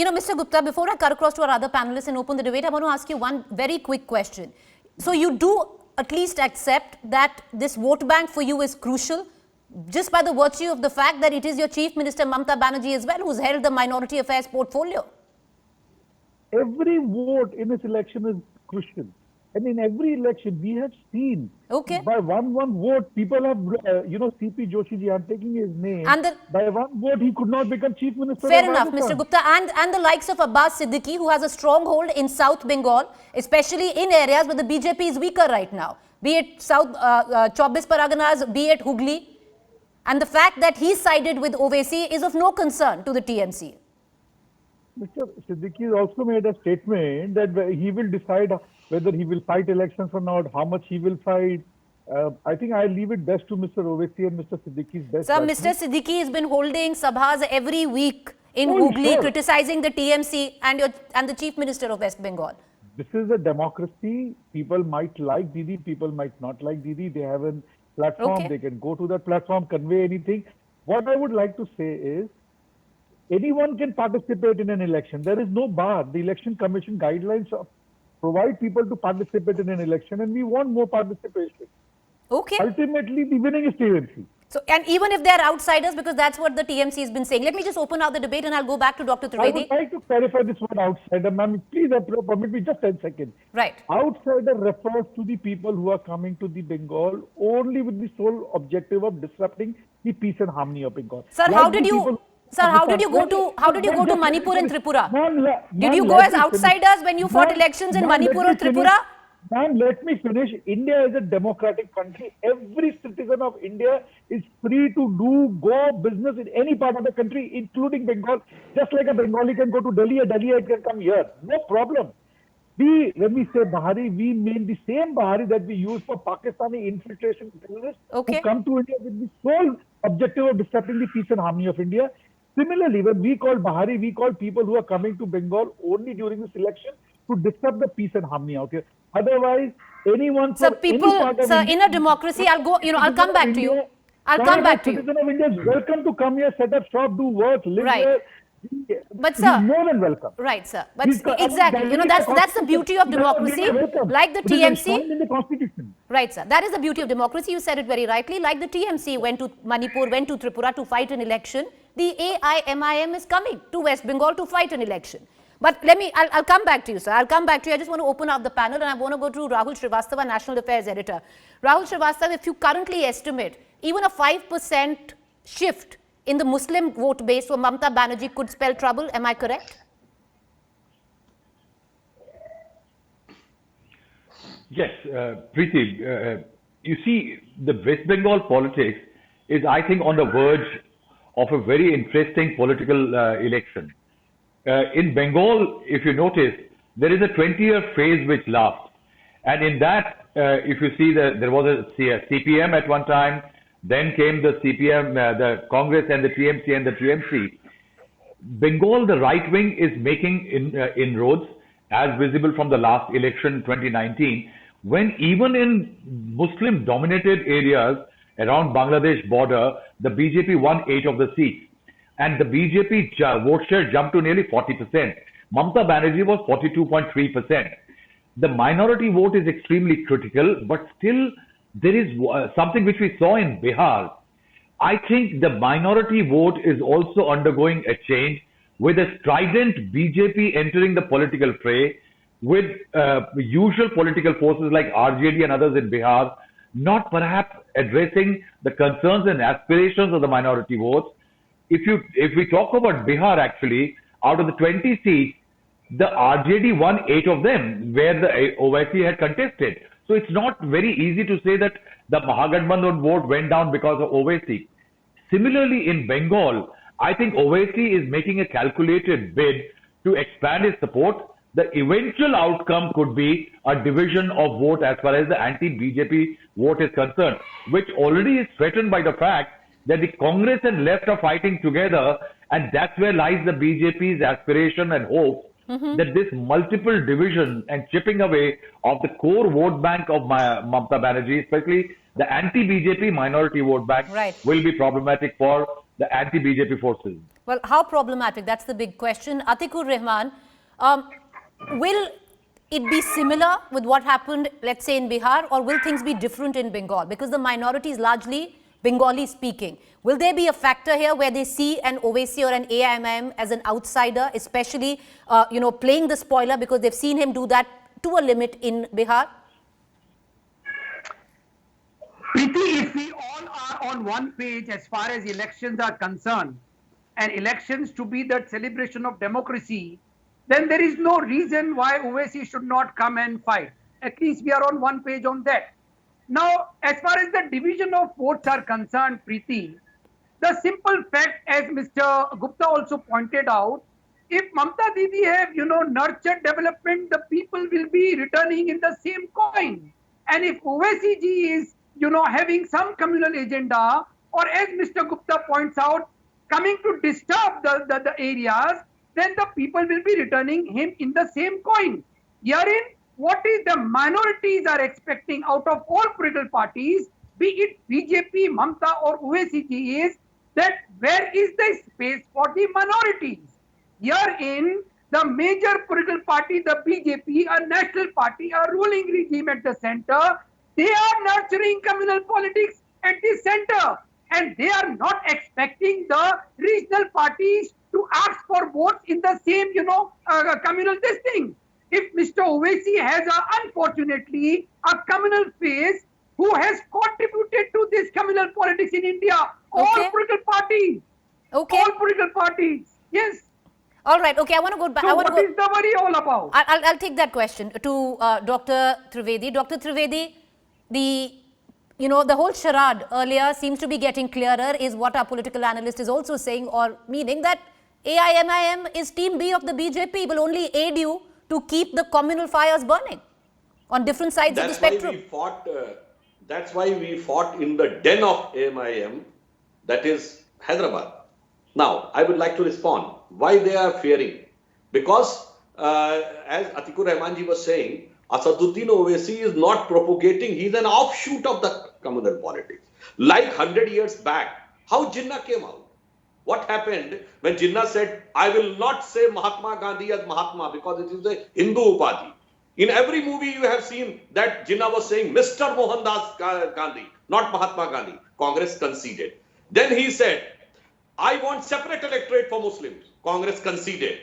Mr. Gupta, before I cut across to our other panelists and open the debate, I want to ask you one very quick question. So you do at least accept that this vote bank for you is crucial, just by the virtue of the fact that it is your Chief Minister Mamata Banerjee as well who's held the minority affairs portfolio? Every vote in this election is crucial. And in every election, we have seen by one vote, people have, CP Joshi ji, I'm taking his name. And by one vote, he could not become Chief Minister. Fair enough, Mr. Gupta. And the likes of Abbas Siddiqui, who has a stronghold in South Bengal, especially in areas where the BJP is weaker right now, be it South Chobis Paraganas, be it Hooghly. And the fact that he sided with Owaisi is of no concern to the TMC. Mr. Siddiqui also made a statement that he will decide whether he will fight elections or not, how much he will fight. I think I leave it best to Mr. Owaisi and Mr. Siddiqui's best. Sir, Mr. Siddiqui has been holding sabhas every week in Hooghly, criticizing the TMC and the Chief Minister of West Bengal. This is a democracy. People might like Didi, people might not like Didi. They have a platform. They can go to that platform, convey anything. What I would like to say is, anyone can participate in an election. There is no bar. The Election Commission guidelines provide people to participate in an election, and we want more participation. Ultimately, the winning is TMC. So, and even if they are outsiders, because that's what the TMC has been saying. Let me just open out the debate and I'll go back to Dr. Trivedi. I would like to clarify this word outsider, ma'am. Please permit me just 10 seconds. Right. Outsider refers to the people who are coming to the Bengal only with the sole objective of disrupting the peace and harmony of Bengal. Sir, how did you go to Manipur and Tripura? Did you go as outsiders when you fought elections in Manipur or Tripura? Ma'am, let me finish. India is a democratic country. Every citizen of India is free to go business in any part of the country, including Bengal. Just like a Bengali can go to Delhi, a Delhiite can come here. No problem. When we say Bahari, we mean the same Bahari that we use for Pakistani infiltration terrorists who come to India with the sole objective of disrupting the peace and harmony of India. Similarly, when we call Bahari, we call people who are coming to Bengal only during this election to disrupt the peace and harmony out here. Otherwise, anyone... in a democracy, I'll come back to you. I'll come back to you. Citizen of India is welcome to come here, set up shop, do work, live here. But sir, more than welcome. Right, sir. But exactly, that's the beauty of democracy. Like the TMC. In the Constitution. Right, sir. That is the beauty of democracy. You said it very rightly. Like the TMC went to Manipur, went to Tripura to fight an election, the AIMIM is coming to West Bengal to fight an election. But I'll come back to you, sir. I'll come back to you. I just want to open up the panel and I want to go to Rahul Srivastava, National Affairs Editor. Rahul Srivastava, if you currently estimate even a 5% shift in the Muslim vote base for Mamata Banerjee could spell trouble, am I correct? Yes, Preeti, you see, the West Bengal politics is, I think, on the verge of a very interesting political election. In Bengal, if you notice, there is a 20-year phase which lasts. And in that, if you see, there was a CPM at one time, then came the CPM, the Congress and the TMC and the TMC. Bengal, the right wing is making inroads, as visible from the last election 2019, when even in Muslim-dominated areas around Bangladesh border, the BJP won 8 of the seats. And the BJP vote share jumped to nearly 40%. Mamata Banerjee was 42.3%. The minority vote is extremely critical, but still there is something which we saw in Bihar. I think the minority vote is also undergoing a change with a strident BJP entering the political fray, with usual political forces like RJD and others in Bihar not perhaps addressing the concerns and aspirations of the minority votes. If we talk about Bihar, actually, out of the 20 seats, the RJD won 8 of them, where the Owaisi had contested. So it's not very easy to say that the Mahagathbandhan vote went down because of Owaisi. Similarly, in Bengal, I think Owaisi is making a calculated bid to expand his support. The eventual outcome could be a division of vote as far as the anti-BJP vote is concerned, which already is threatened by the fact that the Congress and left are fighting together, and that's where lies the BJP's aspiration and hope that this multiple division and chipping away of the core vote bank of Mamata Banerjee, especially the anti-BJP minority vote bank, will be problematic for the anti-BJP forces. Well, how problematic? That's the big question. Atikur Rahman, will it be similar with what happened, let's say, in Bihar, or will things be different in Bengal? Because the minority is largely Bengali speaking. Will there be a factor here where they see an Owaisi or an AIMIM as an outsider, especially, playing the spoiler because they've seen him do that to a limit in Bihar? Preeti, if we all are on one page as far as elections are concerned, and elections to be that celebration of democracy, then there is no reason why Owaisi should not come and fight. At least we are on one page on that. Now, as far as the division of votes are concerned, Preeti, the simple fact, as Mr. Gupta also pointed out, if Mamta Didi have, nurtured development, the people will be returning in the same coin. And if Owaisi ji is, having some communal agenda, or as Mr. Gupta points out, coming to disturb the areas, then the people will be returning him in the same coin. Herein, what is the minorities are expecting out of all political parties, be it BJP, Mamta or Owaisi ji, is that where is the space for the minorities? Herein, the major political party, the BJP, a national party, a ruling regime at the center, they are nurturing communal politics at the center. And they are not expecting the regional parties to ask for votes in the same, communal this thing. If Mr. Owaisi has, unfortunately, a communal face who has contributed to this communal politics in India, all political parties. Okay. All political parties. Yes. All right. Okay. I want to go back. So what is the worry all about? I'll take that question to Dr. Trivedi. Dr. Trivedi, the whole charade earlier seems to be getting clearer, is what our political analyst is also saying, or meaning that AIMIM is team B of the BJP, will only aid you to keep the communal fires burning on different sides of the spectrum. That's why we fought in the den of AIMIM, that is Hyderabad. Now, I would like to respond. Why they are fearing? Because, as Atikur Rahman ji was saying, Asaduddin Owaisi is not propagating, he is an offshoot of the communal politics. Like 100 years back, how Jinnah came out? What happened when Jinnah said, I will not say Mahatma Gandhi as Mahatma because it is a Hindu Upadhi. In every movie you have seen that Jinnah was saying Mr. Mohandas Gandhi, not Mahatma Gandhi. Congress conceded. Then he said, I want separate electorate for Muslims. Congress conceded.